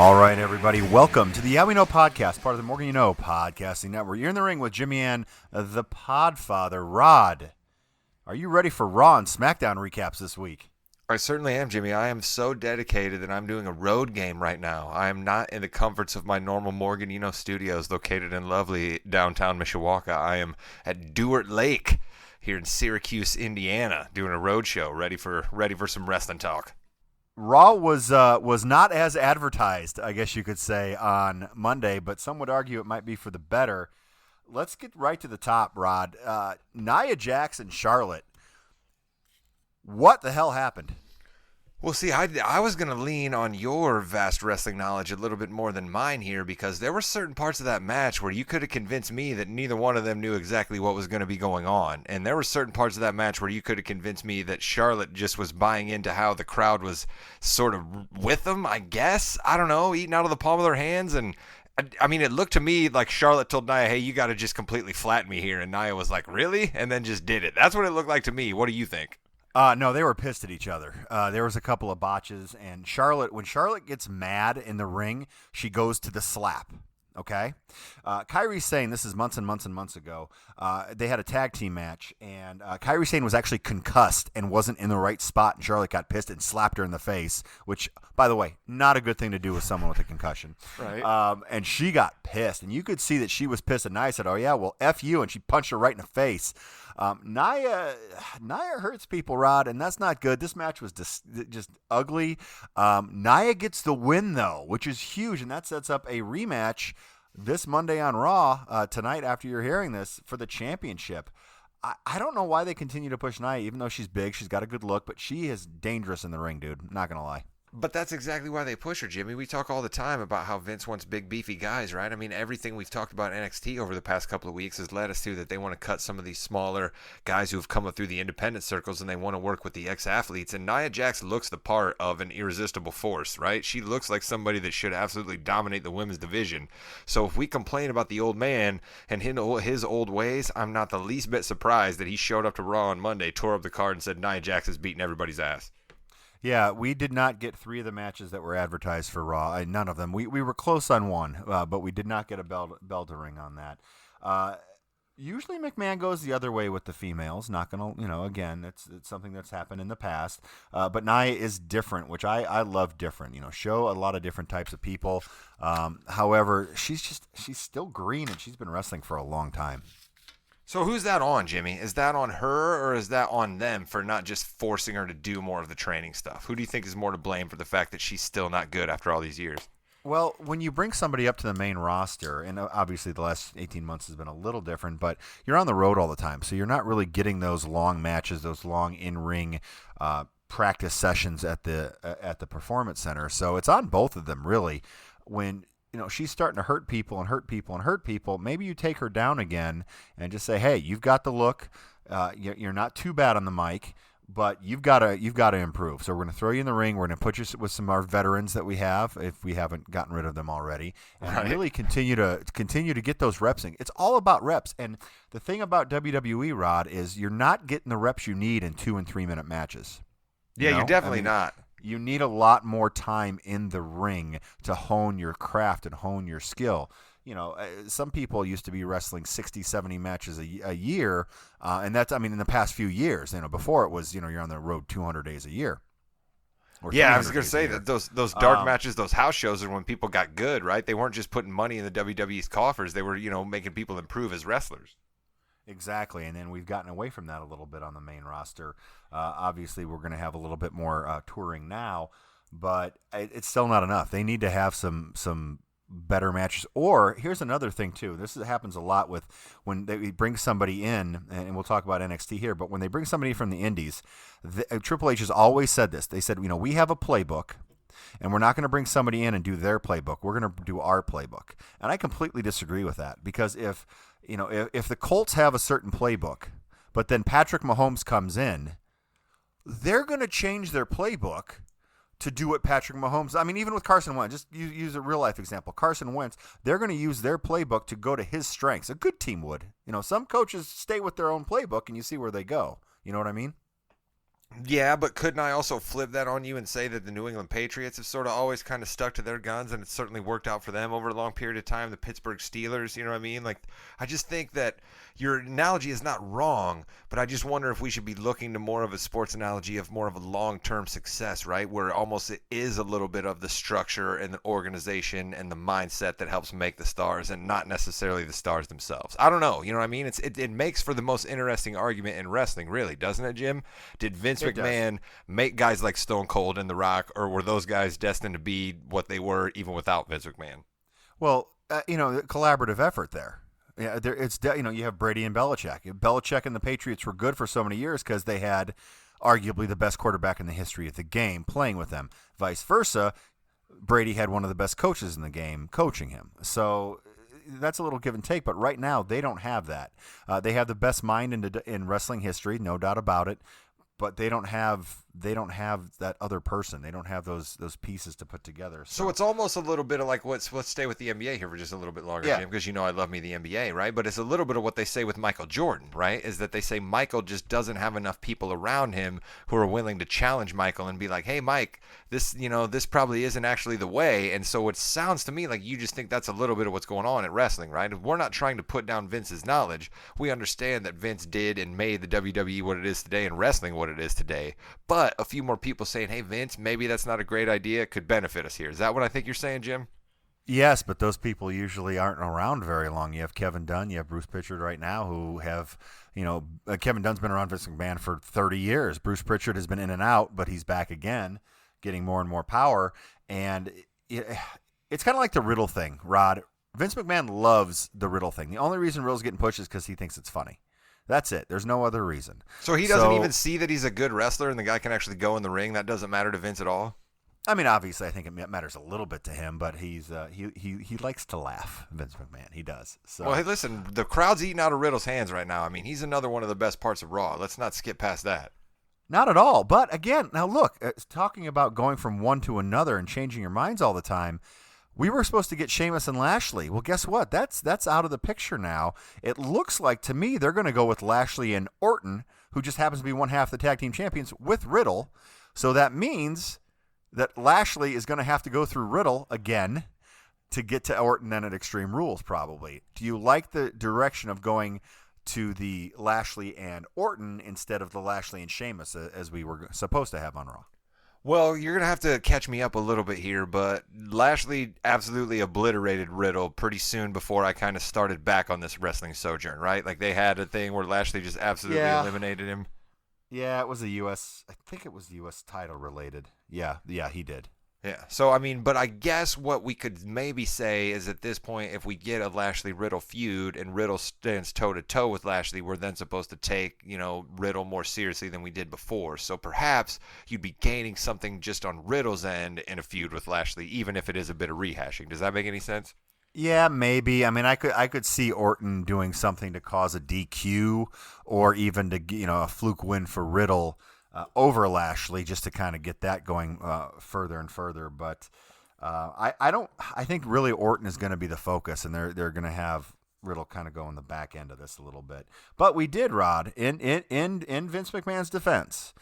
All right, everybody, welcome to the Yeah We Know podcast, part of the Morgan You Know podcasting network. You're in the ring with Jimmy Ann, the Podfather. Rod, are you ready for Raw and SmackDown recaps this week? I certainly am, Jimmy. I am so dedicated that I'm doing a road game right now. I am not in the comforts of my normal Morgan You Know studios located in lovely downtown Mishawaka. I am at Dewart Lake here in Syracuse, Indiana, doing a road show, ready for some wrestling talk. Raw was not as advertised, I guess you could say, on Monday, but some would argue it might be for the better. Let's get right to the top, Rod. Nia Jax and Charlotte. What the hell happened? Well, see, I was going to lean on your vast wrestling knowledge a little bit more than mine here, because there were certain parts of that match where you could have convinced me that neither one of them knew exactly what was going to be going on. And there were certain parts of that match where you could have convinced me that Charlotte just was buying into how the crowd was sort of with them, I guess. I don't know, eating out of the palm of their hands. And I mean, it looked to me like Charlotte told Nia, hey, you got to just completely flatten me here. And Nia was like, really? And then just did it. That's what it looked like to me. What do you think? No, they were pissed at each other. There was a couple of botches, and when Charlotte gets mad in the ring, she goes to the slap. Okay, Kairi Sane, this is months and months and months ago. They had a tag team match, and Kairi Sane was actually concussed and wasn't in the right spot, and Charlotte got pissed and slapped her in the face, which, by the way, not a good thing to do with someone with a concussion. Right. And she got pissed, and you could see that she was pissed, and Nia said, oh, yeah, well, F you, and she punched her right in the face. Nia hurts people, Rod, and that's not good. This match was just ugly. Nia gets the win, though, which is huge, and that sets up a rematch this Monday on Raw tonight after you're hearing this for the championship. I don't know why they continue to push Nia, even though she's big. She's got a good look, but she is dangerous in the ring, dude. Not going to lie. But that's exactly why they push her, Jimmy. We talk all the time about how Vince wants big, beefy guys, right? I mean, everything we've talked about NXT over the past couple of weeks has led us to that they want to cut some of these smaller guys who have come up through the independent circles, and they want to work with the ex-athletes. And Nia Jax looks the part of an irresistible force, right? She looks like somebody that should absolutely dominate the women's division. So if we complain about the old man and his old ways, I'm not the least bit surprised that he showed up to Raw on Monday, tore up the card, and said Nia Jax is beating everybody's ass. Yeah, we did not get 3 of the matches that were advertised for Raw. None of them. We were close on one, but we did not get a bell to ring on that. Usually McMahon goes the other way with the females. Not going to, again, it's something that's happened in the past. But Nia is different, which I love different. Show a lot of different types of people. However, she's still green, and she's been wrestling for a long time. So who's that on, Jimmy? Is that on her, or is that on them for not just forcing her to do more of the training stuff? Who do you think is more to blame for the fact that she's still not good after all these years? Well, when you bring somebody up to the main roster, and obviously the last 18 months has been a little different, but you're on the road all the time, so you're not really getting those long matches, those long in-ring practice sessions at the Performance Center. So it's on both of them, really. When she's starting to hurt people and hurt people and hurt people, maybe you take her down again and just say, hey, you've got the look. You're not too bad on the mic, but you've got to improve. So we're going to throw you in the ring. We're going to put you with some of our veterans that we have, if we haven't gotten rid of them already, and really continue to get those reps in. It's all about reps. And the thing about WWE, Rod, is you're not getting the reps you need in 2 and 3 minute matches. Yeah, you're definitely not. You need a lot more time in the ring to hone your craft and hone your skill. Some people used to be wrestling 60, 70 matches a year, and that's, in the past few years. Before it was, you're on the road 200 days a year. Yeah, I was going to say that those dark matches, those house shows are when people got good, right? They weren't just putting money in the WWE's coffers. They were, making people improve as wrestlers. Exactly, and then we've gotten away from that a little bit on the main roster. Obviously, we're going to have a little bit more touring now, but it's still not enough. They need to have some better matches. Or here's another thing too. This happens a lot with when they bring somebody in, and we'll talk about NXT here. But when they bring somebody from the Indies, Triple H has always said this. They said, we have a playbook. And we're not going to bring somebody in and do their playbook. We're going to do our playbook. And I completely disagree with that, because if the Colts have a certain playbook, but then Patrick Mahomes comes in, they're going to change their playbook to do what Patrick Mahomes. Even with Carson Wentz, just use a real life example. Carson Wentz, they're going to use their playbook to go to his strengths. A good team would. Some coaches stay with their own playbook, and you see where they go. You know what I mean? Yeah, but couldn't I also flip that on you and say that the New England Patriots have sort of always kind of stuck to their guns, and it's certainly worked out for them over a long period of time? The Pittsburgh Steelers, you know what I mean? Like, I just think that your analogy is not wrong, but I just wonder if we should be looking to more of a sports analogy of more of a long-term success, right? Where almost it is a little bit of the structure and the organization and the mindset that helps make the stars, and not necessarily the stars themselves. I don't know, you know what I mean? It makes for the most interesting argument in wrestling, really, doesn't it, Jim? Did Vince It does. McMahon make guys like Stone Cold and The Rock, or were those guys destined to be what they were even without Vince McMahon? Well, collaborative effort there. Yeah, you have Brady and Belichick. Belichick and the Patriots were good for so many years because they had arguably the best quarterback in the history of the game playing with them. Vice versa, Brady had one of the best coaches in the game coaching him. So that's a little give and take, but right now they don't have that. They have the best mind in wrestling history, no doubt about it. But they don't have that other person. They don't have those pieces to put together. So it's almost a little bit of like let's stay with the NBA here for just a little bit longer, Yeah. Jim, because I love me the NBA, right? But it's a little bit of what they say with Michael Jordan, right? Is that they say Michael just doesn't have enough people around him who are willing to challenge Michael and be like, "Hey, Mike, this probably isn't actually the way." And so it sounds to me like you just think that's a little bit of what's going on at wrestling, right? We're not trying to put down Vince's knowledge. We understand that Vince did and made the WWE what it is today and wrestling what it is today. But a few more people saying, "Hey, Vince, maybe that's not a great idea," could benefit us here. Is that what I think you're saying, Jim? Yes, but those people usually aren't around very long. You have Kevin Dunn, you have Bruce Pritchard right now, who have, Kevin Dunn's been around Vince McMahon for 30 years. Bruce Pritchard has been in and out, but he's back again, getting more and more power. And it's kind of like the Riddle thing, Rod. Vince McMahon loves the Riddle thing. The only reason Riddle's getting pushed is because he thinks it's funny. That's it. There's no other reason. So he doesn't even see that he's a good wrestler and the guy can actually go in the ring. That doesn't matter to Vince at all. I mean, obviously, I think it matters a little bit to him, but he likes to laugh, Vince McMahon. He does. So. Well, hey, listen, the crowd's eating out of Riddle's hands right now. I mean, he's another one of the best parts of Raw. Let's not skip past that. Not at all. But again, now look, talking about going from one to another and changing your minds all the time. We were supposed to get Sheamus and Lashley. Well, guess what? That's out of the picture now. It looks like to me they're going to go with Lashley and Orton, who just happens to be one half the tag team champions, with Riddle. So that means that Lashley is going to have to go through Riddle again to get to Orton then at Extreme Rules, probably. Do you like the direction of going to the Lashley and Orton instead of the Lashley and Sheamus as we were supposed to have on Raw? Well, you're going to have to catch me up a little bit here, but Lashley absolutely obliterated Riddle pretty soon before I kind of started back on this wrestling sojourn, right? Like they had a thing where Lashley just absolutely eliminated him. Yeah, it was I think it was U.S. title related. Yeah, he did. Yeah. So, I mean, but I guess what we could maybe say is at this point, if we get a Lashley-Riddle feud and Riddle stands toe-to-toe with Lashley, we're then supposed to take, Riddle more seriously than we did before. So perhaps you'd be gaining something just on Riddle's end in a feud with Lashley, even if it is a bit of rehashing. Does that make any sense? Yeah, maybe. I mean, I could see Orton doing something to cause a DQ or even to, a fluke win for Riddle over Lashley just to kind of get that going further and further. But I think really Orton is going to be the focus, and they're going to have Riddle kind of go in the back end of this a little bit. But we did, Rod, in Vince McMahon's defense,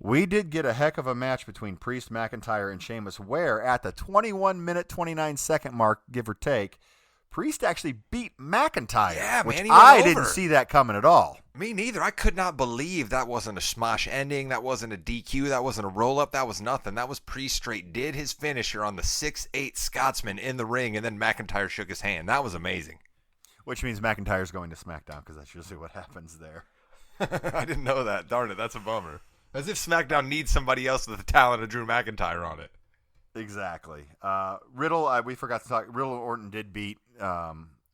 we did get a heck of a match between Priest, McIntyre, and Sheamus, where at the 21-minute, 29-second mark, give or take, Priest actually beat McIntyre, which I didn't see that coming at all. Me neither. I could not believe that wasn't a smosh ending. That wasn't a DQ. That wasn't a roll-up. That was nothing. That was Priest straight did his finisher on the 6'8 Scotsman in the ring, and then McIntyre shook his hand. That was amazing. Which means McIntyre's going to SmackDown because that's usually what happens there. I didn't know that. Darn it. That's a bummer. As if SmackDown needs somebody else with the talent of Drew McIntyre on it. Exactly. Riddle, we forgot to talk. Riddle and Orton did beat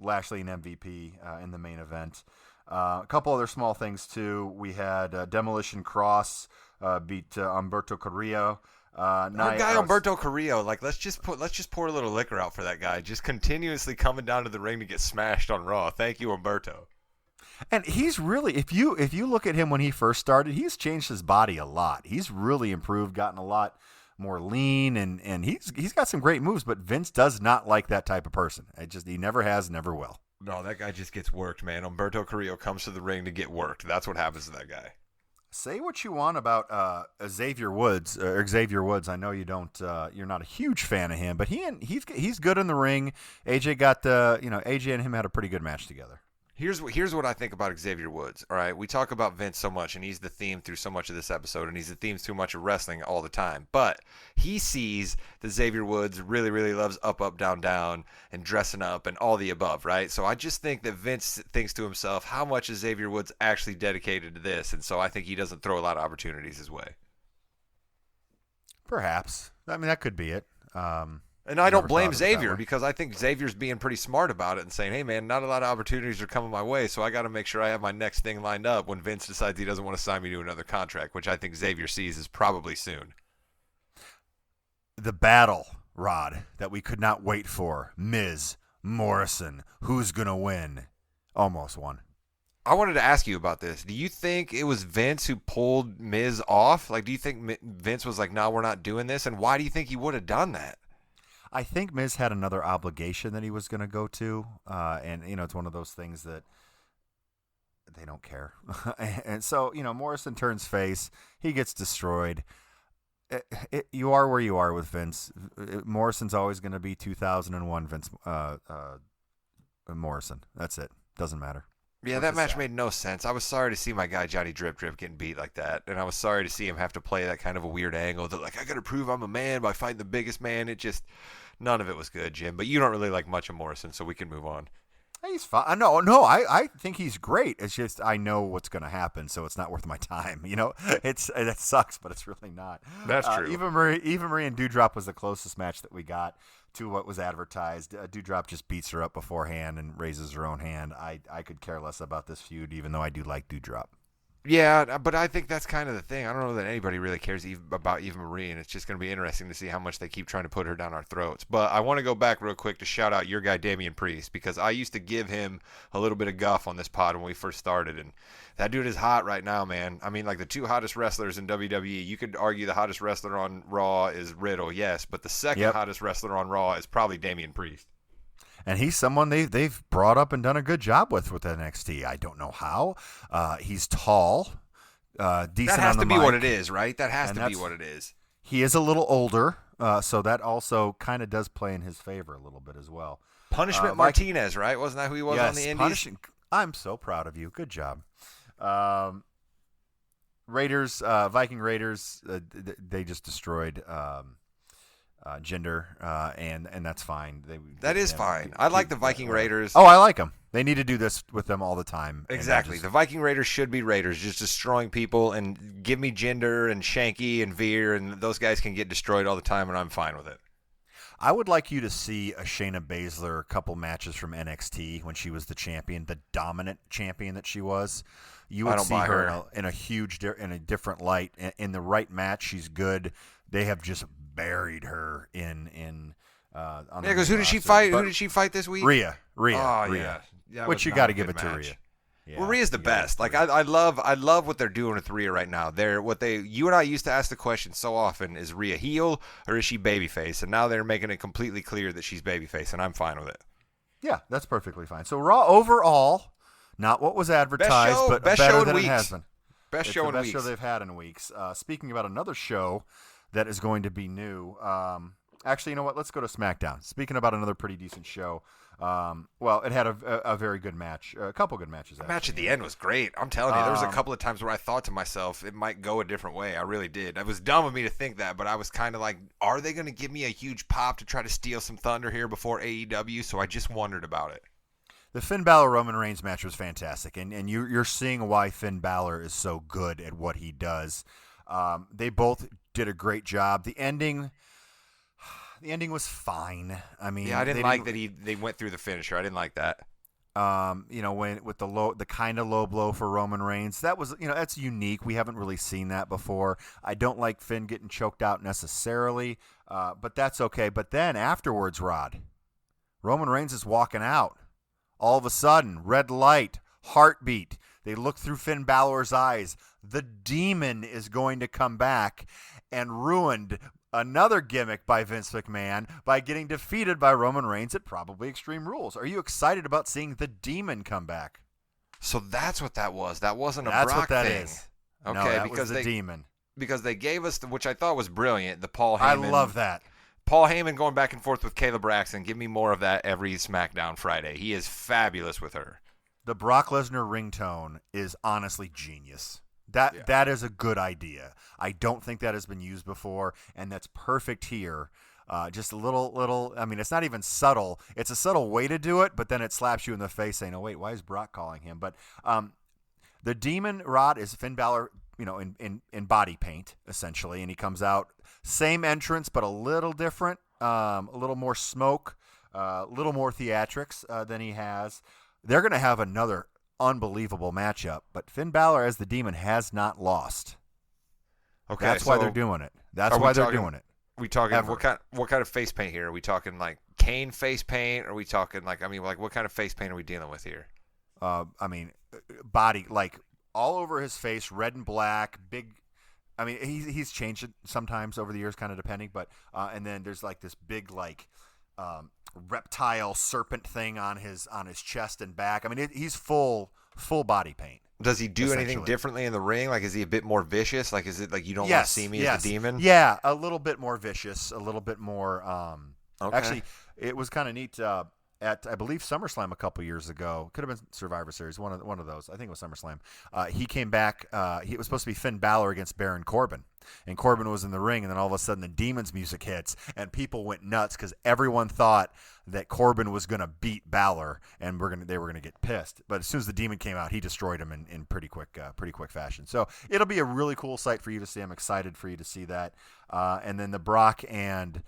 Lashley and MVP in the main event. A couple other small things, too. We had Demolition Cross beat Humberto Carrillo. Our guy Humberto Carrillo, let's just pour a little liquor out for that guy. Just continuously coming down to the ring to get smashed on Raw. Thank you, Humberto. And he's really, if you look at him when he first started, he's changed his body a lot. He's really improved, gotten a lot more lean, and he's got some great moves. But Vince does not like that type of person. He never has, never will. No, that guy just gets worked, man. Humberto Carrillo comes to the ring to get worked. That's what happens to that guy. Say what you want about Xavier Woods. Xavier Woods. I know you don't. You're not a huge fan of him, but he's good in the ring. AJ got AJ and him had a pretty good match together. Here's what I think about Xavier Woods. All right, we talk about Vince so much, and he's the theme through so much of this episode, and he's the theme through much of wrestling all the time. But he sees that Xavier Woods really, really loves up, up, down, down, and dressing up, and all the above, right? So I just think that Vince thinks to himself, how much is Xavier Woods actually dedicated to this? And so I think he doesn't throw a lot of opportunities his way. Perhaps. I mean, that could be it. And I don't blame Xavier because I think Xavier's being pretty smart about it and saying, hey, man, not a lot of opportunities are coming my way, so I got to make sure I have my next thing lined up when Vince decides he doesn't want to sign me to another contract, which I think Xavier sees is probably soon. The battle, Rod, that we could not wait for. Miz, Morrison, who's going to win? Almost won. I wanted to ask you about this. Do you think it was Vince who pulled Miz off? Like, do you think Vince was like, no, we're not doing this? And why do you think he would have done that? I think Miz had another obligation that he was going to go to, and it's one of those things that they don't care. And so Morrison turns face, he gets destroyed. You are where you are with Vince. Morrison's always going to be 2001 Vince Morrison. That's it. Doesn't matter. Yeah, that match made no sense. I was sorry to see my guy Johnny Drip Drip getting beat like that, and I was sorry to see him have to play that kind of a weird angle that, like, I got to prove I'm a man by fighting the biggest man. It just, none of it was good, Jim. But you don't really like much of Morrison, so we can move on. He's fine. No, I think he's great. It's just I know what's going to happen, so it's not worth my time. That sucks, but it's really not. That's true. Eva Marie and Doudrop was the closest match that we got to what was advertised. Doudrop just beats her up beforehand and raises her own hand. I could care less about this feud, even though I do like Doudrop. Yeah, but I think that's kind of the thing. I don't know that anybody really cares about Eva Marie, and it's just going to be interesting to see how much they keep trying to put her down our throats. But I want to go back real quick to shout out your guy Damian Priest, because I used to give him a little bit of guff on this pod when we first started, and that dude is hot right now, man. I mean, like, the two hottest wrestlers in WWE, you could argue the hottest wrestler on Raw is Riddle, yes, but the second hottest wrestler on Raw is probably Damian Priest. And he's someone they've brought up and done a good job with NXT. I don't know how. He's tall, decent on the mic. That has to be what it is, right? That has to be what it is. He is a little older, so that also kind of does play in his favor a little bit as well. Punishment Martinez, right? Wasn't that who he was on the Indies? I'm so proud of you. Good job. Raiders, Viking Raiders, they just destroyed Jinder, and that's fine. That is fine. I like the Viking Raiders. Oh, I like them. They need to do this with them all the time. Exactly. The Viking Raiders should be Raiders, just destroying people, and give me Jinder and Shanky and Veer, and those guys can get destroyed all the time, and I'm fine with it. I would like you to see a Shayna Baszler couple matches from NXT when she was the champion, the dominant champion that she was. You would see her in a different light. In the right match, she's good. They have just buried her in on because who did she fight? Who did she fight this week? Rhea. Oh, Rhea. Yeah, which you got to give it to Rhea. Yeah, well, Rhea's the best. Like, I love what they're doing with Rhea right now. You and I used to ask the question so often: is Rhea heel or is she babyface? And now they're making it completely clear that she's babyface, and I'm fine with it. Yeah, that's perfectly fine. So Raw overall, not what was advertised, but better than it has been. Best show in weeks. Best show they've had in weeks. Speaking about another show that is going to be new. Actually, you know what? Let's go to SmackDown. Speaking about another pretty decent show. Well, it had a very good match. A couple good matches. The match at the end was great. I'm telling you, there was a couple of times where I thought to myself, it might go a different way. I really did. It was dumb of me to think that, but I was kind of like, are they going to give me a huge pop to try to steal some thunder here before AEW? So I just wondered about it. The Finn Balor-Roman Reigns match was fantastic, and you're seeing why Finn Balor is so good at what he does. They both did a great job. The ending was fine. I mean, yeah, I didn't like that they went through the finisher. I didn't like that. When with the kind of low blow for Roman Reigns, that was, that's unique. We haven't really seen that before. I don't like Finn getting choked out necessarily, but that's okay. But then afterwards, Rod, Roman Reigns is walking out. All of a sudden, red light, heartbeat. They look through Finn Balor's eyes. The demon is going to come back and ruined another gimmick by Vince McMahon by getting defeated by Roman Reigns at probably Extreme Rules. Are you excited about seeing the demon come back? So that's what that was. That wasn't a Brock thing. No, Okay, that was the Demon. because they gave us which I thought was brilliant. The Paul Heyman. I love that. Paul Heyman going back and forth with Kayla Braxton. Give me more of that every SmackDown Friday. He is fabulous with her. The Brock Lesnar ringtone is honestly genius. That is a good idea. I don't think that has been used before, and that's perfect here. Just a little. I mean, it's not even subtle. It's a subtle way to do it, but then it slaps you in the face, saying, "Oh wait, why is Brock calling him?" But the Demon Rod is Finn Balor, in body paint essentially, and he comes out same entrance, but a little different, a little more smoke, a little more theatrics than he has. They're going to have another unbelievable matchup, but Finn Balor as the Demon has not lost. Okay, that's why they're doing it. That's why they're doing it. We talking Ever. what kind of face paint here? Are we talking like Kane face paint? Or are we talking what kind of face paint are we dealing with here? Body all over his face, red and black, big. I mean, he's changed it sometimes over the years, kind of depending. But and then there's this big reptile serpent thing on his chest and back. I mean, he's full body paint. Does he do anything differently in the ring? Like, is he a bit more vicious? Like, is it like you don't want to see me as the Demon? Yeah, a little bit more vicious, a little bit more. Okay. Actually, it was kind of neat. At I believe SummerSlam a couple years ago, could have been Survivor Series, one of those. I think it was SummerSlam. He came back. It was supposed to be Finn Balor against Baron Corbin, and Corbin was in the ring. And then all of a sudden, the Demon's music hits, and people went nuts because everyone thought that Corbin was going to beat Balor, and they were gonna get pissed. But as soon as the Demon came out, he destroyed him in pretty quick fashion. So it'll be a really cool sight for you to see. I'm excited for you to see that. And then the Brock and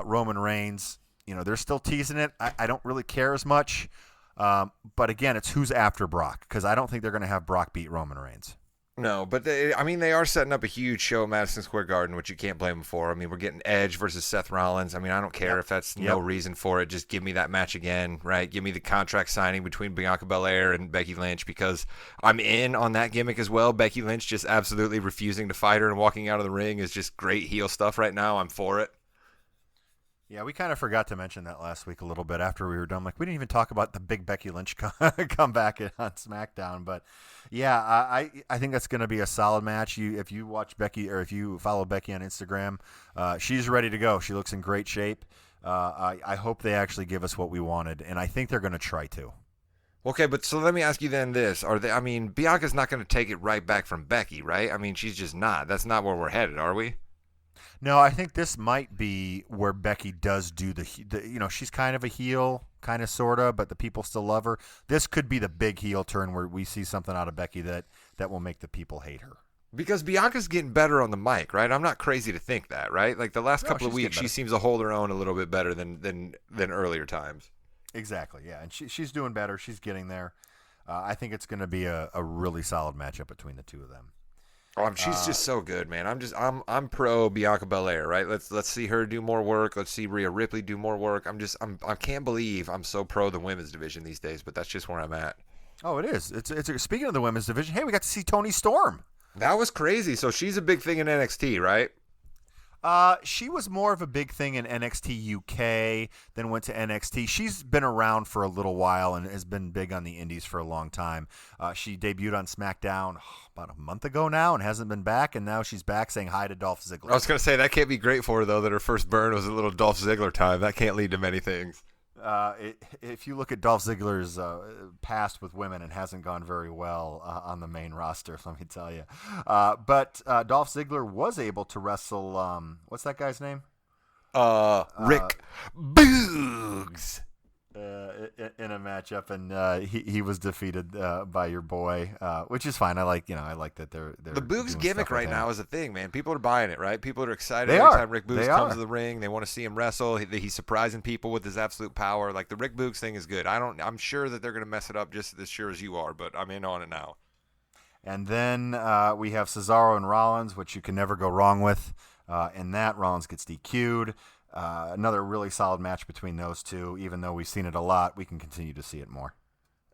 Roman Reigns. They're still teasing it. I don't really care as much. But again, it's who's after Brock, because I don't think they're going to have Brock beat Roman Reigns. No, but they are setting up a huge show at Madison Square Garden, which you can't blame them for. I mean, we're getting Edge versus Seth Rollins. I mean, I don't care if that's no reason for it. Just give me that match again, right? Give me the contract signing between Bianca Belair and Becky Lynch, because I'm in on that gimmick as well. Becky Lynch just absolutely refusing to fight her and walking out of the ring is just great heel stuff right now. I'm for it. Yeah, we kind of forgot to mention that last week a little bit after we were done. We didn't even talk about the big Becky Lynch comeback on SmackDown. But, yeah, I think that's going to be a solid match. If you watch Becky, or if you follow Becky on Instagram, she's ready to go. She looks in great shape. I hope they actually give us what we wanted, and I think they're going to try to. Okay, but so let me ask you then this. Bianca's not going to take it right back from Becky, right? I mean, she's just not. That's not where we're headed, are we? No, I think this might be where Becky does do the she's kind of a heel, kind of, sort of, but the people still love her. This could be the big heel turn where we see something out of Becky that will make the people hate her. Because Bianca's getting better on the mic, right? I'm not crazy to think that, right? Like the last couple of weeks, she seems to hold her own a little bit better than earlier times. Exactly, yeah, and she's doing better. She's getting there. I think it's going to be a really solid matchup between the two of them. She's just so good, man. I'm pro Bianca Belair, right? Let's see her do more work. Let's see Rhea Ripley do more work. I can't believe I'm so pro the women's division these days, but that's just where I'm at. Oh, it is. It's speaking of the women's division. Hey, we got to see Toni Storm. That was crazy. So she's a big thing in NXT, right? She was more of a big thing in NXT UK, then went to NXT. She's been around for a little while and has been big on the indies for a long time. She debuted on SmackDown about a month ago now and hasn't been back, and now she's back saying hi to Dolph Ziggler. I was going to say, that can't be great for her, though, that her first burn was a little Dolph Ziggler time. That can't lead to many things. If you look at Dolph Ziggler's past with women, it hasn't gone very well on the main roster, let me tell you. But Dolph Ziggler was able to wrestle, what's that guy's name? Rick Boogs. In a matchup, and he was defeated by your boy, which is fine. I like that they're the Boogs gimmick right now is a thing, man. People are buying it, right? People are excited every time Rick Boogs comes to the ring. They want to see him wrestle. He's surprising people with his absolute power. Like the Rick Boogs thing is good. I'm sure that they're going to mess it up just as sure as you are, but I'm in on it now. And then we have Cesaro and Rollins, which you can never go wrong with. In that, Rollins gets DQ'd. Another really solid match between those two. Even though we've seen it a lot, we can continue to see it more.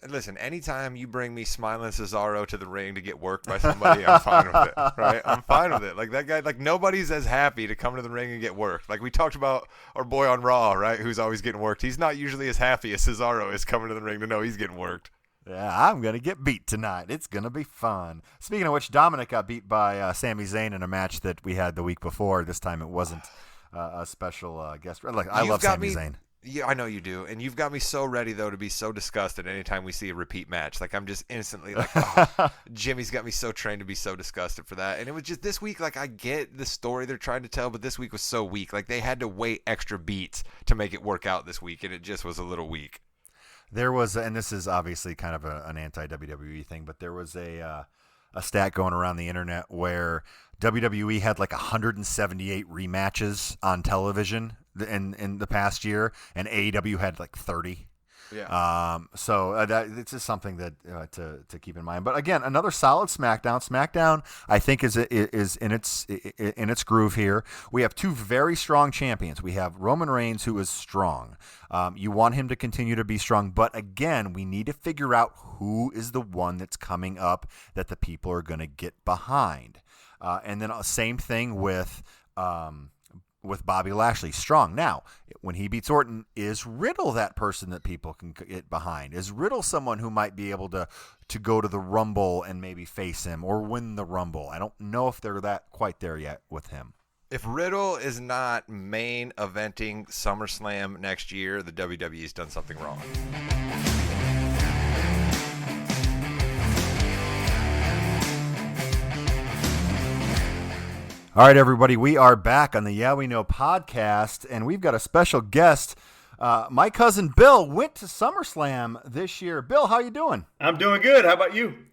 And listen, anytime you bring me smiling Cesaro to the ring to get worked by somebody, I'm fine with it, right? I'm fine with it. Like that guy, like nobody's as happy to come to the ring and get worked. Like we talked about our boy on Raw, right, who's always getting worked. He's not usually as happy as Cesaro is coming to the ring to know he's getting worked. Yeah, I'm going to get beat tonight. It's going to be fun. Speaking of which, Dominic got beat by Sami Zayn in a match that we had the week before. This time it wasn't a special guest. Like, I love Sami Zayn. Yeah, I know you do. And you've got me so ready, though, to be so disgusted anytime we see a repeat match. Like, I'm just instantly like, oh, Jimmy's got me so trained to be so disgusted for that. And it was just this week, like, I get the story they're trying to tell, but this week was so weak. Like, they had to wait extra beats to make it work out this week, and it just was a little weak. There was, and this is obviously kind of an anti-WWE thing, but there was a stat going around the internet where WWE had like 178 rematches on television in the past year, and AEW had like 30. Yeah. So that it's just something that to keep in mind. But again, another solid SmackDown. SmackDown, I think, is in its groove here. We have two very strong champions. We have Roman Reigns, who is strong. You want him to continue to be strong, but again, we need to figure out who is the one that's coming up that the people are going to get behind. And then same thing with Bobby Lashley, strong. Now, when he beats Orton, is Riddle that person that people can get behind? Is Riddle someone who might be able to go to the Rumble and maybe face him or win the Rumble? I don't know if they're quite there yet with him. If Riddle is not main eventing SummerSlam next year, the WWE's done something wrong. All right, everybody, we are back on the Yeah We Know podcast, and we've got a special guest. My cousin Bill went to SummerSlam this year. Bill, how you doing? I'm doing good. How about you?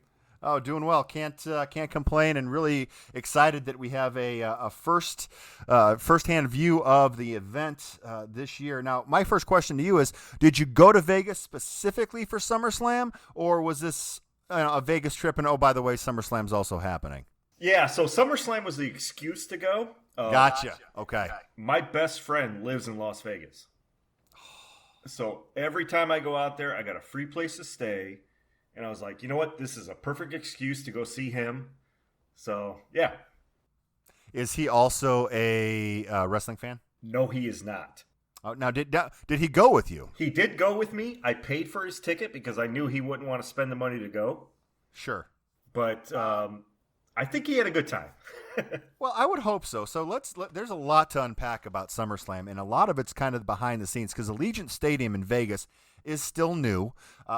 Oh, doing well. Can't complain, and really excited that we have a firsthand view of the event this year. Now, my first question to you is: did you go to Vegas specifically for SummerSlam, or was this a Vegas trip? And oh, by the way, SummerSlam's also happening. Yeah, so SummerSlam was the excuse to go. Gotcha. Okay. My best friend lives in Las Vegas. So every time I go out there, I got a free place to stay. And I was like, you know what? This is a perfect excuse to go see him. So, yeah. Is he also a wrestling fan? No, he is not. Oh, now, did he go with you? He did go with me. I paid for his ticket because I knew he wouldn't want to spend the money to go. Sure. But I think he had a good time. Well, I would hope so. So there's a lot to unpack about SummerSlam, and a lot of it's kind of behind the scenes because Allegiant Stadium in Vegas is still new.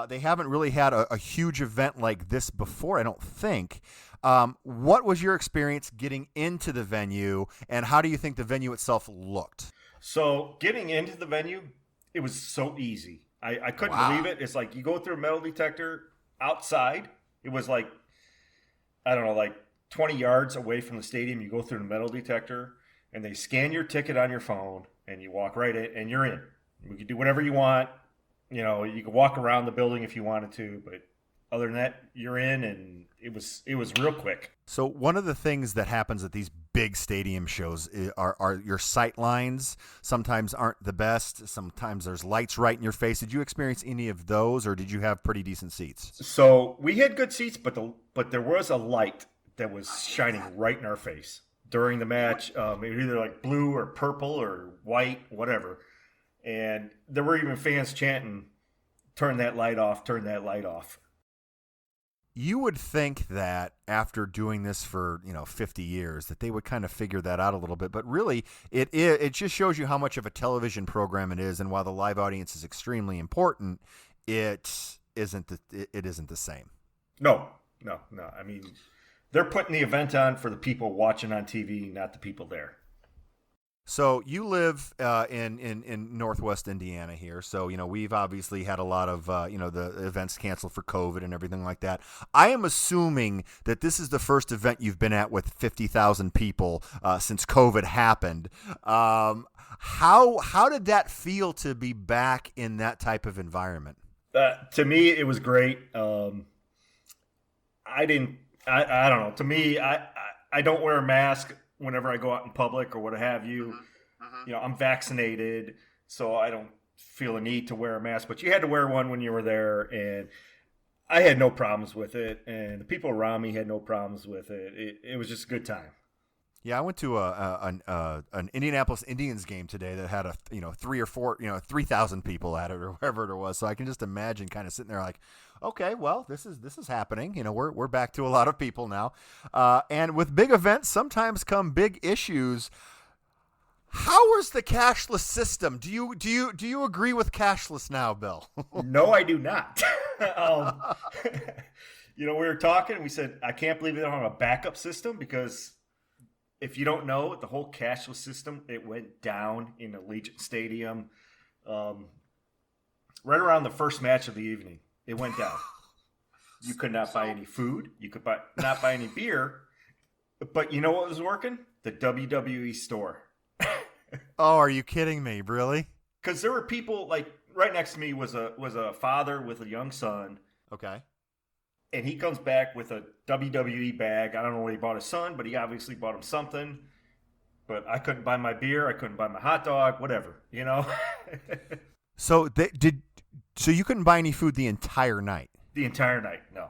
They haven't really had a huge event like this before, I don't think. What was your experience getting into the venue, and how do you think the venue itself looked? So getting into the venue, it was so easy. I couldn't believe it. It's like you go through a metal detector outside. It was like, I don't know, like 20 yards away from the stadium. You go through the metal detector, and they scan your ticket on your phone, and you walk right in, and you're in. You can do whatever you want. You know, you can walk around the building if you wanted to, but other than that, you're in, and it was real quick. So one of the things that happens at these big stadium shows are your sight lines sometimes aren't the best. Sometimes there's lights right in your face. Did you experience any of those, or did you have pretty decent seats? So we had good seats, but there was a light that was shining right in our face during the match. It was either like blue or purple or white, whatever. And there were even fans chanting, "Turn that light off, turn that light off." You would think that after doing this for 50 years that they would kind of figure that out a little bit, but really it just shows you how much of a television program it is, and while the live audience is extremely important, it isn't the same. No. I mean, they're putting the event on for the people watching on TV, not the people there. So you live in Northwest Indiana here. So, we've obviously had a lot of, the events canceled for COVID and everything like that. I am assuming that this is the first event you've been at with 50,000 people since COVID happened. How did that feel to be back in that type of environment? To me, it was great. I don't know. To me, I don't wear a mask whenever I go out in public or what have you. I'm vaccinated, so I don't feel a need to wear a mask. But you had to wear one when you were there, and I had no problems with it. And the people around me had no problems with it. It was just a good time. Yeah, I went to an Indianapolis Indians game today that had 3,000 people at it or wherever it was. So I can just imagine kind of sitting there like, okay, well, this is happening. We're back to a lot of people now, and with big events sometimes come big issues. How is the cashless system? Do you agree with cashless now, Bill? No, I do not. We were talking and we said, I can't believe they don't have a backup system because if you don't know, the whole cashless system, it went down in Allegiant Stadium right around the first match of the evening. It went down. You could not buy any food. You could not buy any beer. But you know what was working? The WWE store. Oh, are you kidding me? Really? Because there were people like right next to me was a father with a young son. Okay. And he comes back with a WWE bag. I don't know what he bought his son, but he obviously bought him something. But I couldn't buy my beer. I couldn't buy my hot dog, whatever, So So you couldn't buy any food the entire night? The entire night, no.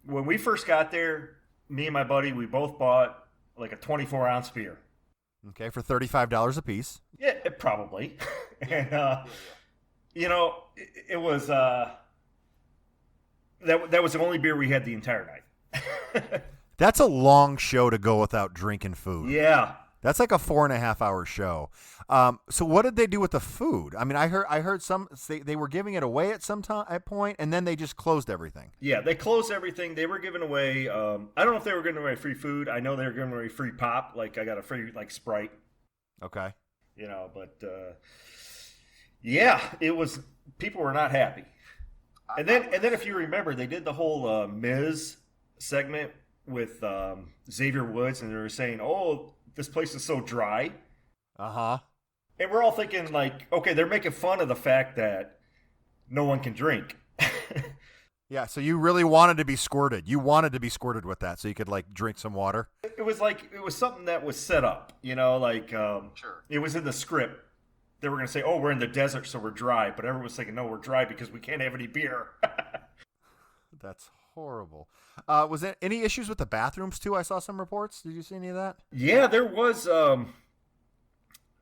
When we first got there, me and my buddy, we both bought like a 24-ounce beer. Okay, for $35 a piece. Yeah, probably. And, it was... That was the only beer we had the entire night. That's a long show to go without drinking food. Yeah. That's like a 4.5-hour show. So what did they do with the food? I mean, I heard they were giving it away at some time at point, and then they just closed everything. Yeah, they closed everything. They were giving away. I don't know if they were giving away free food. I know they were giving away free pop. Like I got a free Sprite. Okay. But yeah, it was. People were not happy. And then if you remember, they did the whole Miz segment with Xavier Woods, and they were saying, "Oh, this place is so dry." Uh-huh. And we're all thinking like, okay, they're making fun of the fact that no one can drink. Yeah, so you really wanted to be squirted. You wanted to be squirted with that so you could like drink some water? It was something that was set up, Sure. It was in the script. They were going to say, "Oh, we're in the desert, so we're dry," but everyone was thinking, "No, we're dry because we can't have any beer." That's horrible. Was there any issues with the bathrooms too? I saw some reports. Did you see any of that? Yeah, there was.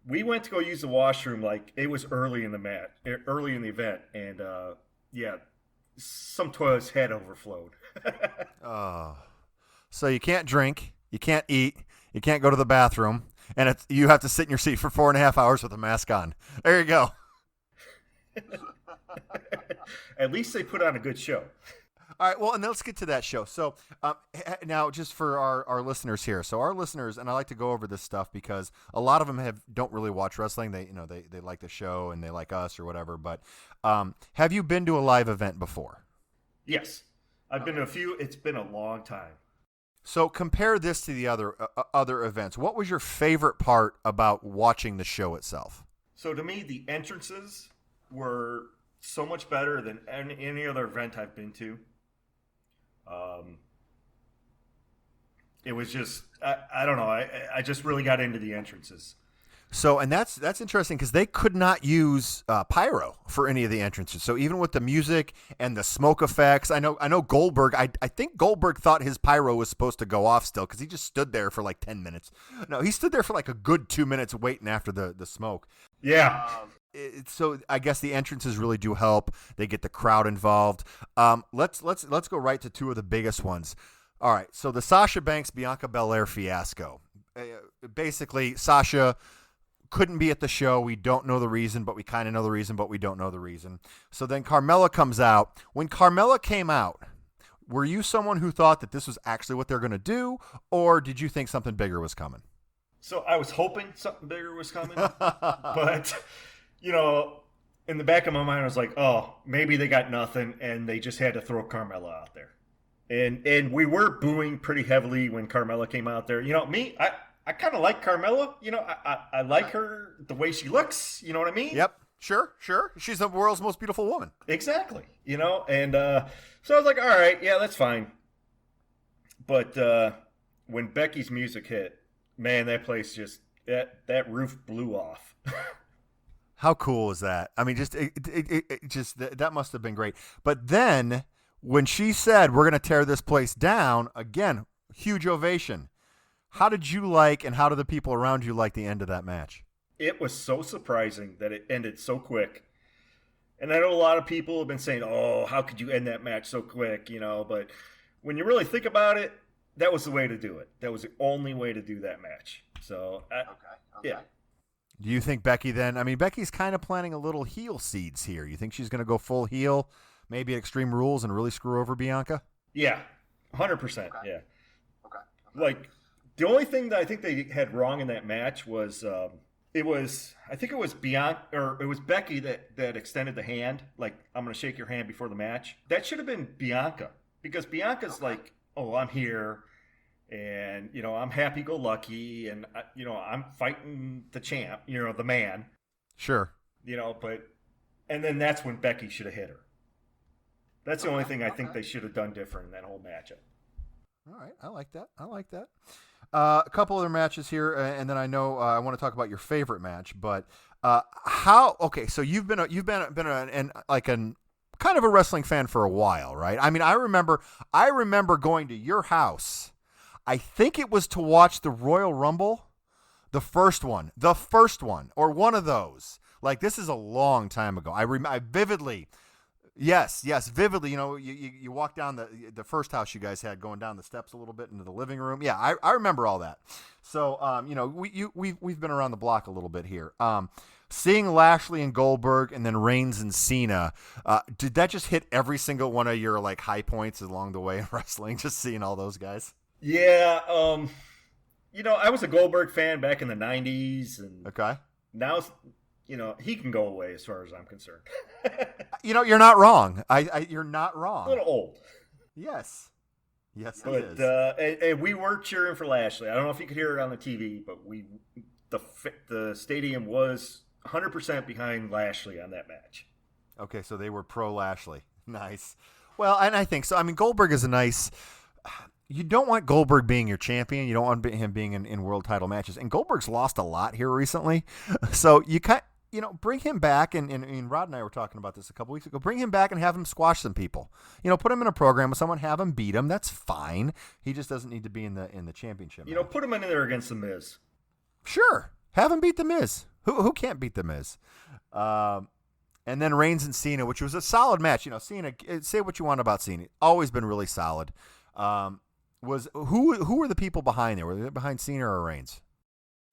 We went to go use the washroom. Like it was early in the event, and yeah, some toilets had overflowed. Oh, so you can't drink, you can't eat, you can't go to the bathroom, and you have to sit in your seat for 4.5 hours with a mask on. There you go. At least they put on a good show. All right, well, and let's get to that show. So now, just for our listeners here, so our listeners, and I like to go over this stuff because a lot of them don't really watch wrestling. They like the show and they like us or whatever. But have you been to a live event before? Yes, I've been to a few. It's been a long time. So compare this to the other events. What was your favorite part about watching the show itself? So to me, the entrances were so much better than any other event I've been to. It was just I don't know. I just really got into the entrances. So, and that's interesting because they could not use pyro for any of the entrances. So even with the music and the smoke effects, I know Goldberg. I think Goldberg thought his pyro was supposed to go off still because he just stood there for like 10 minutes. No, he stood there for like a good 2 minutes waiting after the smoke. Yeah. So I guess the entrances really do help. They get the crowd involved. Let's go right to two of the biggest ones. All right. So the Sasha Banks Bianca Belair fiasco. Basically, Sasha couldn't be at the show. We don't know the reason, but we kind of know the reason, but we don't know the reason. So then Carmella comes out. When Carmella came out, were you someone who thought that this was actually what they're going to do, or did you think something bigger was coming? So I was hoping something bigger was coming, but in the back of my mind, I was like, oh, maybe they got nothing, and they just had to throw Carmella out there. And we were booing pretty heavily when Carmella came out there. Me, I kind of like Carmella. I like her, the way she looks. You know what I mean? Yep. Sure. She's the world's most beautiful woman. Exactly. And so I was like, all right, yeah, that's fine. But when Becky's music hit, man, that place just, that roof blew off. How cool is that? I mean, that must have been great. But then when she said, we're going to tear this place down, again, huge ovation. How did you like, and how did the people around you like the end of that match? It was so surprising that it ended so quick. And I know a lot of people have been saying, "Oh, how could you end that match so quick?" But when you really think about it, that was the way to do it. That was the only way to do that match. So, Okay. yeah. Do you think Becky then? I mean, Becky's kind of planting a little heel seeds here. You think she's going to go full heel, maybe at Extreme Rules, and really screw over Bianca? Yeah, 100%. Okay. Yeah. Okay. Like, the only thing that I think they had wrong in that match was I think it was Bianca, or it was Becky that extended the hand. Like, I'm going to shake your hand before the match. That should have been Bianca, because Bianca's like, "Oh, I'm here, and I'm happy-go-lucky, and I'm fighting the champ, the man." Sure. And then that's when Becky should have hit her. That's the only thing I think they should have done different in that whole matchup. All right, I like that. A couple other matches here, and then I know I want to talk about your favorite match. But so you've been kind of a wrestling fan for a while, right? I mean, I remember going to your house. I think it was to watch the Royal Rumble, the first one, or one of those. Like, this is a long time ago. I vividly. Yes, vividly. You walk down the first house you guys had, going down the steps a little bit into the living room. Yeah, I remember all that. So, we've been around the block a little bit here. Seeing Lashley and Goldberg, and then Reigns and Cena, did that just hit every single one of your like high points along the way in wrestling? Just seeing all those guys. Yeah, I was a Goldberg fan back in the '90s, and Okay. now he can go away as far as I'm concerned. You're not wrong. You're not wrong. A little old. Yes, he is. And we were cheering for Lashley. I don't know if you could hear it on the TV, but the stadium was 100% behind Lashley on that match. Okay, so they were pro Lashley. Nice. Well, and I think so. I mean, Goldberg is a nice. You don't want Goldberg being your champion. You don't want him being in world title matches. And Goldberg's lost a lot here recently, so you bring him back. And Rod and I were talking about this a couple weeks ago. Bring him back and have him squash some people. Put him in a program with someone, have him beat him. That's fine. He just doesn't need to be in the championship. Put him in there against the Miz. Sure, have him beat the Miz. Who can't beat the Miz? And then Reigns and Cena, which was a solid match. Cena. Say what you want about Cena. Always been really solid. Who were the people behind there? Were they behind Cena or Reigns?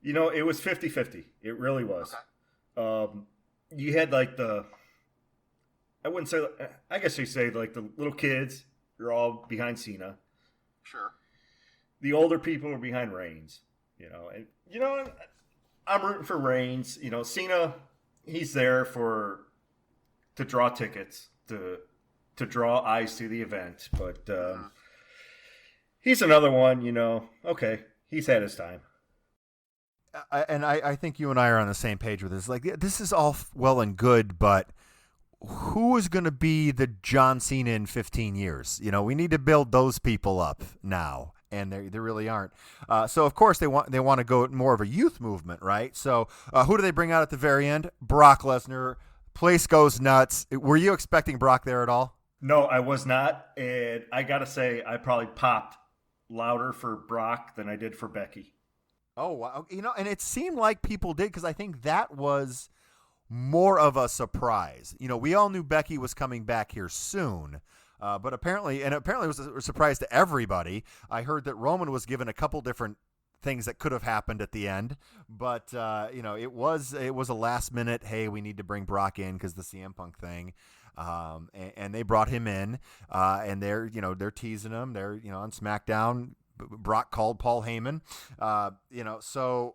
It was 50-50. It really was. Okay. You had like I guess you say like the little kids, you're all behind Cena. Sure. The older people are behind Reigns. And I'm rooting for Reigns. Cena, he's there to draw tickets, to draw eyes to the event, but he's another one, okay, he's had his time. I think you and I are on the same page with this. Like, this is all well and good, but who is going to be the John Cena in 15 years? We need to build those people up now, and they really aren't. So of course they want to go more of a youth movement, right? So who do they bring out at the very end? Brock Lesnar. Place goes nuts. Were you expecting Brock there at all? No, I was not, and I gotta say I probably popped louder for Brock than I did for Becky. Oh, wow. And it seemed like people did, because I think that was more of a surprise. We all knew Becky was coming back here soon, but apparently it was a surprise to everybody. I heard that Roman was given a couple different things that could have happened at the end, but it was a last minute, hey, we need to bring Brock in because the CM Punk thing. And they brought him in, and they're teasing him. They're on SmackDown. Brock called Paul Heyman, so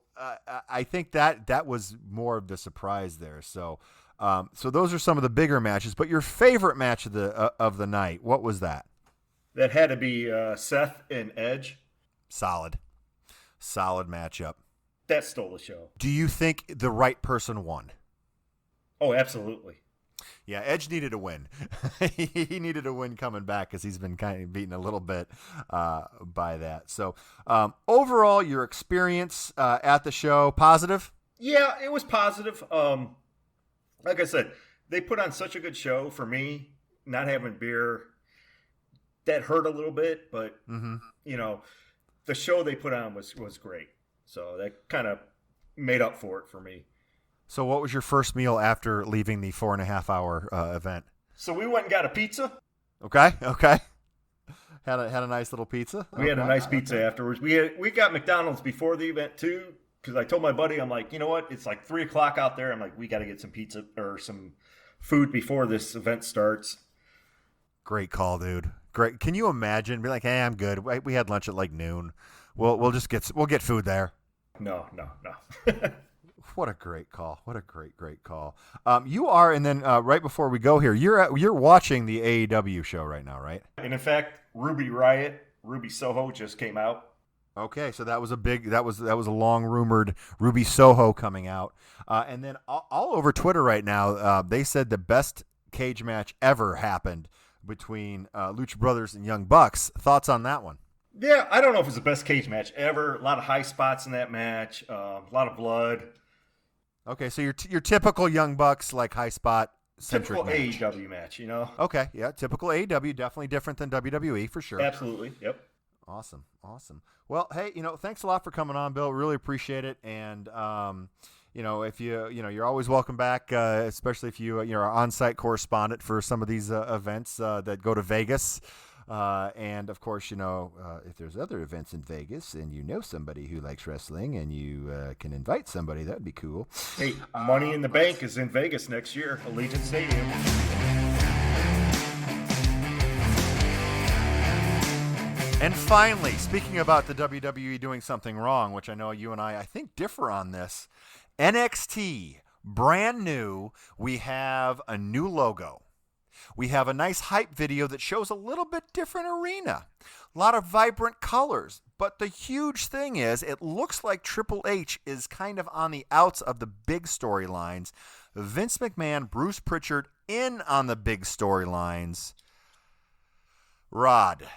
I think that was more of the surprise there. So those are some of the bigger matches. But your favorite match of the night, what was that? That had to be Seth and Edge. Solid matchup. That stole the show. Do you think the right person won? Oh, absolutely. Yeah, Edge needed a win. He needed a win coming back because he's been kind of beaten a little bit by that. So overall, your experience at the show, positive? Yeah, it was positive. Like I said, they put on such a good show. For me, not having beer, that hurt a little bit. But, the the show they put on was great. So that kind of made up for it for me. So what was your first meal after leaving the 4.5-hour event? So we went and got a pizza. Okay. Had a nice little pizza. We had a nice pizza afterwards. We got McDonald's before the event too, because I told my buddy, I'm like, you know what? It's like 3:00 out there. I'm like, we got to get some pizza or some food before this event starts. Great call, dude. Great. Can you imagine? Be like, hey, I'm good. We had lunch at like noon. We'll get food there. No. What a great call. What a great call. You are, and then right before we go here, you're watching the AEW show right now, right? And in fact, Ruby Soho just came out. Okay, so that was a long rumored Ruby Soho coming out, and then all over Twitter right now, they said the best cage match ever happened between Lucha Brothers and Young Bucks. Thoughts on that one? Yeah, I don't know if it's the best cage match ever. A lot of high spots in that match, a lot of blood. Okay, so your typical Young Bucks, like high spot centric typical match. AEW match, you know? Okay, yeah, typical AEW, definitely different than WWE for sure. Absolutely, yep. Awesome. Well, hey, thanks a lot for coming on, Bill. Really appreciate it. And if you're always welcome back, especially if you're our on-site correspondent for some of these events that go to Vegas. And of course, if there's other events in Vegas and you know somebody who likes wrestling and you can invite somebody, that'd be cool. Hey, Money in the Bank is in Vegas next year, Allegiant Stadium. And finally, speaking about the WWE doing something wrong, which I know you and I think differ on this, NXT, brand new. We have a new logo. We have a nice hype video that shows a little bit different arena. A lot of vibrant colors. But the huge thing is, it looks like Triple H is kind of on the outs of the big storylines. Vince McMahon, Bruce Pritchard in on the big storylines. Rod,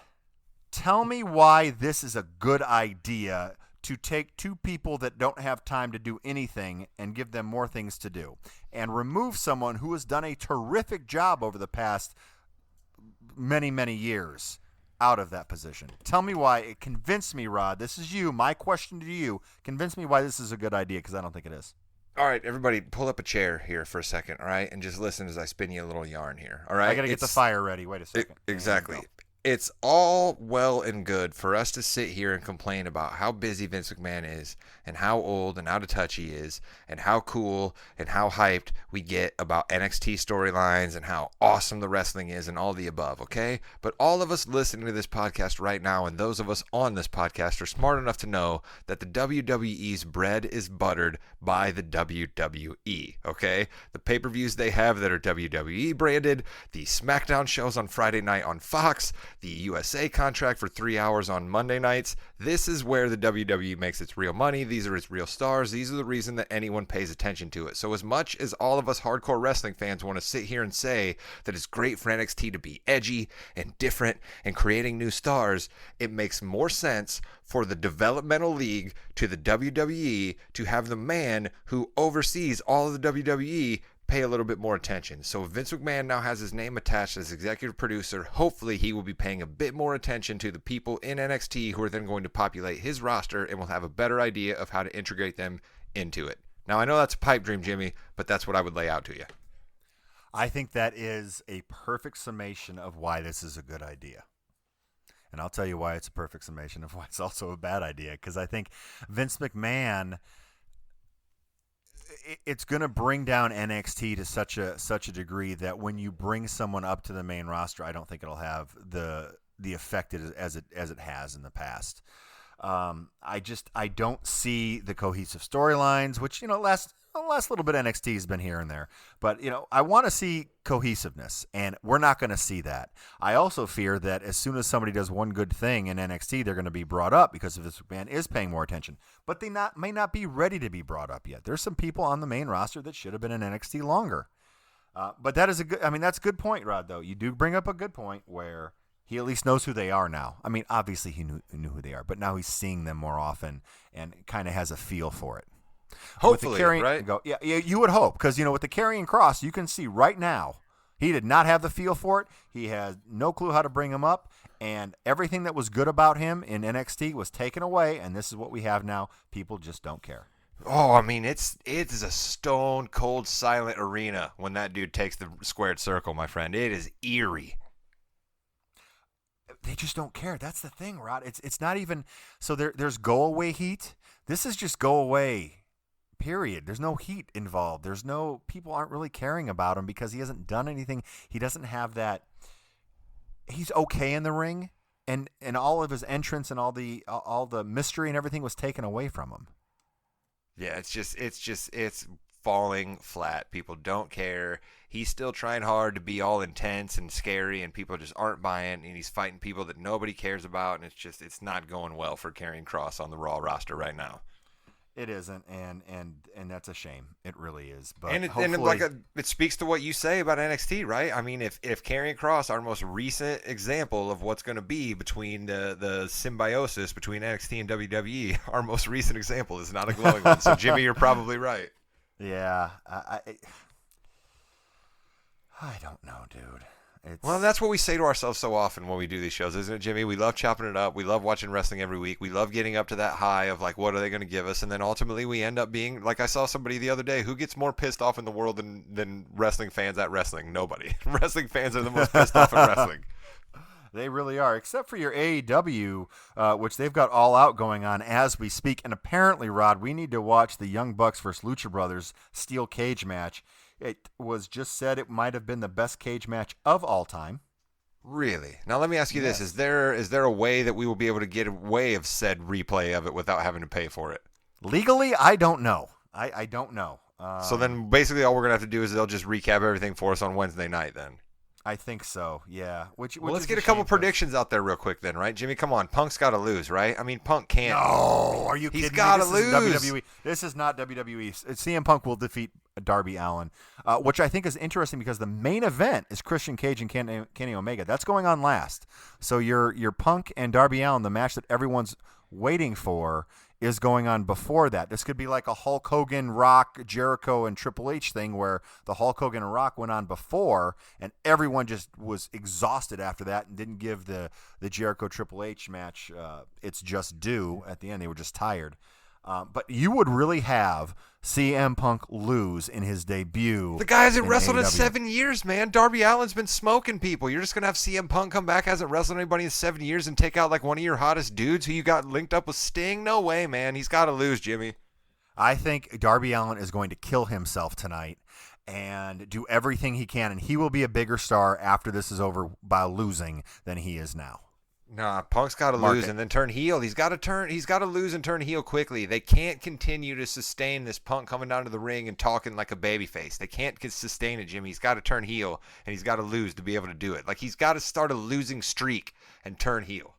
tell me why this is a good idea to take two people that don't have time to do anything and give them more things to do, and remove someone who has done a terrific job over the past many, many years out of that position. Tell me why. It convinced me, Rod. This is you. My question to you. Convince me why this is a good idea, because I don't think it is. All right, everybody, pull up a chair here for a second, all right? And just listen as I spin you a little yarn here, all right? I got to get the fire ready. Wait a second. Exactly. It's all well and good for us to sit here and complain about how busy Vince McMahon is and how old and out of touch he is and how cool and how hyped we get about NXT storylines and how awesome the wrestling is and all the above, okay? But all of us listening to this podcast right now and those of us on this podcast are smart enough to know that the WWE's bread is buttered by the WWE, okay? The pay-per-views they have that are WWE branded, the SmackDown shows on Friday night on Fox, the USA contract for 3 hours on Monday nights. This is where the WWE makes its real money. These are its real stars. These are the reason that anyone pays attention to it. So as much as all of us hardcore wrestling fans want to sit here and say that it's great for NXT to be edgy and different and creating new stars, it makes more sense for the developmental league to the WWE to have the man who oversees all of the WWE pay a little bit more attention. So Vince McMahon now has his name attached as executive producer. Hopefully he will be paying a bit more attention to the people in NXT who are then going to populate his roster and will have a better idea of how to integrate them into it. Now I know that's a pipe dream, Jimmy, but that's what I would lay out to you. I think that is a perfect summation of why this is a good idea. And I'll tell you why it's a perfect summation of why it's also a bad idea. Because I think Vince McMahon, it's going to bring down NXT to such a degree that when you bring someone up to the main roster, I don't think it'll have the effect as it has in the past. I don't see the cohesive storylines, which last little bit NXT has been here and there, but I want to see cohesiveness, and we're not going to see that. I also fear that as soon as somebody does one good thing in NXT, they're going to be brought up because this man is paying more attention, but they may not be ready to be brought up yet. There's some people on the main roster that should have been in NXT longer, but that is that's a good point, Rod. Though you do bring up a good point where he at least knows who they are now. I mean, obviously he knew who they are, but now he's seeing them more often and kind of has a feel for it. Hopefully, right? Yeah, you would hope, because with the Karrion Kross, you can see right now He did not have the feel for it. He has no clue how to bring him up, and everything that was good about him in NXT was taken away, and this is what we have now. People just don't care. Oh, I mean, it's a stone cold silent arena when that dude takes the squared circle, my friend. It is eerie. They just don't care. That's the thing, Rod. It's not even so. There's go away heat. This is just go away. Period. There's no heat involved. There's no people aren't really caring about him because he hasn't done anything. He doesn't have that. He's okay in the ring, and all of his entrance and all the mystery and everything was taken away from him. Yeah, it's falling flat. People don't care. He's still trying hard to be all intense and scary, and people just aren't buying, and he's fighting people that nobody cares about, and it's not going well for Karrion Kross on the Raw roster right now. It isn't, and that's a shame. It really is. But it speaks to what you say about NXT, right? I mean, if Karrion Kross, our most recent example of what's going to be between the symbiosis between NXT and WWE, our most recent example is not a glowing one. So, Jimmy, you're probably right. Yeah, I don't know, dude. Well, that's what we say to ourselves so often when we do these shows, isn't it, Jimmy? We love chopping it up. We love watching wrestling every week. We love getting up to that high of, like, what are they going to give us? And then ultimately we end up being, like I saw somebody the other day, who gets more pissed off in the world than wrestling fans at wrestling? Nobody. Wrestling fans are the most pissed off at wrestling. They really are, except for your AEW, which they've got All Out going on as we speak. And apparently, Rod, we need to watch the Young Bucks versus Lucha Brothers steel cage match. It was just said it might have been the best cage match of all time. Really? Now let me ask you this: is there a way that we will be able to get a way of said replay of it without having to pay for it? Legally, I don't know. I don't know. So then, basically, all we're gonna have to do is they'll just recap everything for us on Wednesday night. Then I think so. Yeah. Which let's get a couple predictions out there real quick, then, right, Jimmy? Come on, Punk's got to lose, right? I mean, Punk can't. No, are you kidding me? He's got to lose. WWE. This is not WWE. CM Punk will defeat Darby Allin, which I think is interesting because the main event is Christian Cage and Kenny Omega. That's going on last. So your Punk and Darby Allin, the match that everyone's waiting for, is going on before that. This could be like a Hulk Hogan, Rock, Jericho, and Triple H thing where the Hulk Hogan and Rock went on before, and everyone just was exhausted after that and didn't give the Jericho Triple H match its just due at the end. They were just tired. But you would really have CM Punk lose in his debut. The guy hasn't wrestled in AEW. 7 years, man. Darby Allin's been smoking people. You're just going to have CM Punk come back, hasn't wrestled anybody in 7 years, and take out like one of your hottest dudes who you got linked up with Sting? No way, man. He's got to lose, Jimmy. I think Darby Allin is going to kill himself tonight and do everything he can, and he will be a bigger star after this is over by losing than he is now. Nah, Punk's got to lose and then turn heel. He's got to lose and turn heel quickly. They can't continue to sustain this Punk coming down to the ring and talking like a babyface. They can't sustain it, Jimmy. He's got to turn heel, and he's got to lose to be able to do it. Like, he's got to start a losing streak and turn heel.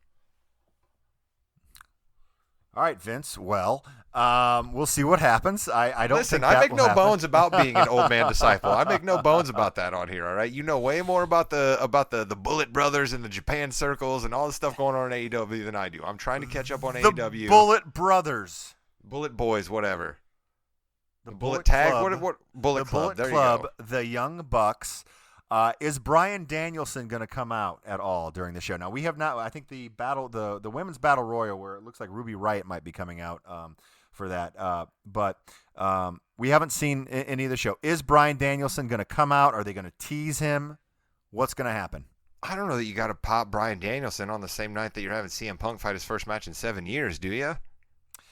All right, Vince. Well, we'll see what happens. I don't Listen, think that I make will no happen. bones about being an old man disciple. I make no bones about that on here, all right? You know way more about the Bullet Brothers and the Japan circles and all the stuff going on in AEW than I do. I'm trying to catch up on AEW. The Bullet Brothers. Bullet Boys, whatever. The Bullet Tag? Club. What Bullet The Club. Bullet There Club, you go. the Young Bucks. Is Bryan Danielson going to come out at all during the show? Now, we have not. I think the women's battle royal, where it looks like Ruby Riott might be coming out for that. But we haven't seen any of the show. Is Bryan Danielson going to come out? Are they going to tease him? What's going to happen? I don't know that you got to pop Bryan Danielson on the same night that you're having CM Punk fight his first match in 7 years, do you?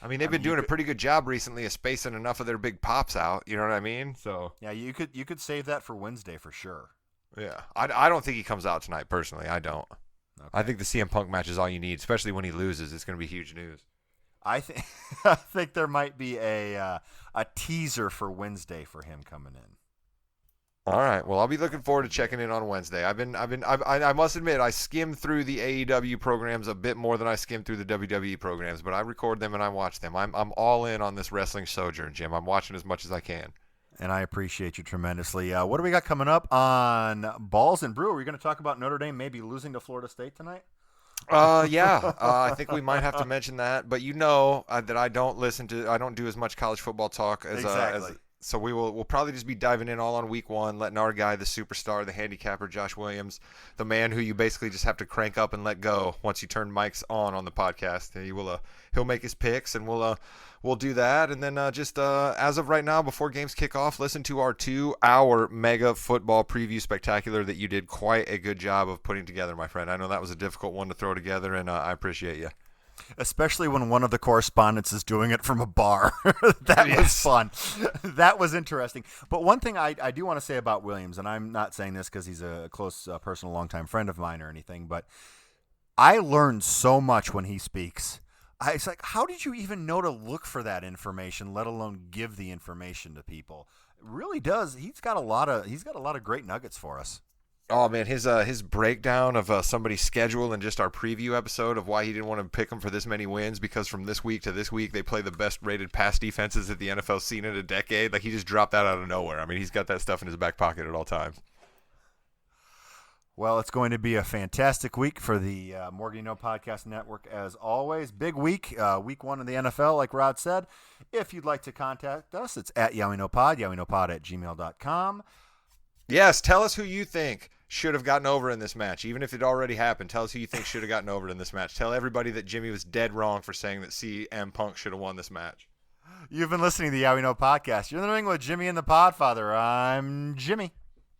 I mean, they've been doing a pretty good job recently of spacing enough of their big pops out. You know what I mean? So yeah, you could save that for Wednesday for sure. Yeah, I don't think he comes out tonight, personally. I don't. Okay. I think the CM Punk match is all you need, especially when he loses. It's going to be huge news. I think there might be a teaser for Wednesday for him coming in. All right. Well, I'll be looking forward to checking in on Wednesday. I must admit, I skimmed through the AEW programs a bit more than I skimmed through the WWE programs, but I record them and I watch them. I'm all in on this wrestling sojourn, Jim. I'm watching as much as I can. And I appreciate you tremendously. What do we got coming up on Balls and Brew? Are we going to talk about Notre Dame maybe losing to Florida State tonight? Yeah. I think we might have to mention that. But you know that I don't do as much college football talk as So we'll probably just be diving in all on week one, letting our guy, the superstar, the handicapper, Josh Williams, the man who you basically just have to crank up and let go once you turn mics on the podcast. He'll make his picks, and we'll do that. And then just as of right now, before games kick off, listen to our 2-hour mega football preview spectacular that you did quite a good job of putting together, my friend. I know that was a difficult one to throw together, and I appreciate you. Especially when one of the correspondents is doing it from a bar. That was fun. That was interesting. But one thing I do want to say about Williams, and I'm not saying this because he's a close personal longtime friend of mine or anything, but I learned so much when he speaks. It's like, how did you even know to look for that information, let alone give the information to people? It really does. He's got a lot of great nuggets for us. Oh man, his breakdown of somebody's schedule and just our preview episode of why he didn't want to pick them for this many wins because from this week to this week they play the best rated pass defenses that the NFL's seen in a decade. Like, he just dropped that out of nowhere. I mean, he's got that stuff in his back pocket at all times. Well, it's going to be a fantastic week for the Morgan You Know Podcast Network as always. Big week, week one of the NFL, like Rod said. If you'd like to contact us, it's at YowieKnowPod, YowieKnowPod@gmail.com. Yes, tell us who you think should have gotten over in this match. Even if it already happened, tell us who you think should have gotten over in this match. Tell everybody that Jimmy was dead wrong for saying that CM Punk should have won this match. You've been listening to the Yeah We Know Podcast. You're in the ring with Jimmy and the Podfather. I'm Jimmy.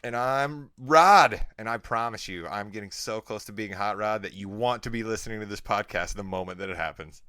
And I'm Rod. And I promise you, I'm getting so close to being Hot Rod that you want to be listening to this podcast the moment that it happens.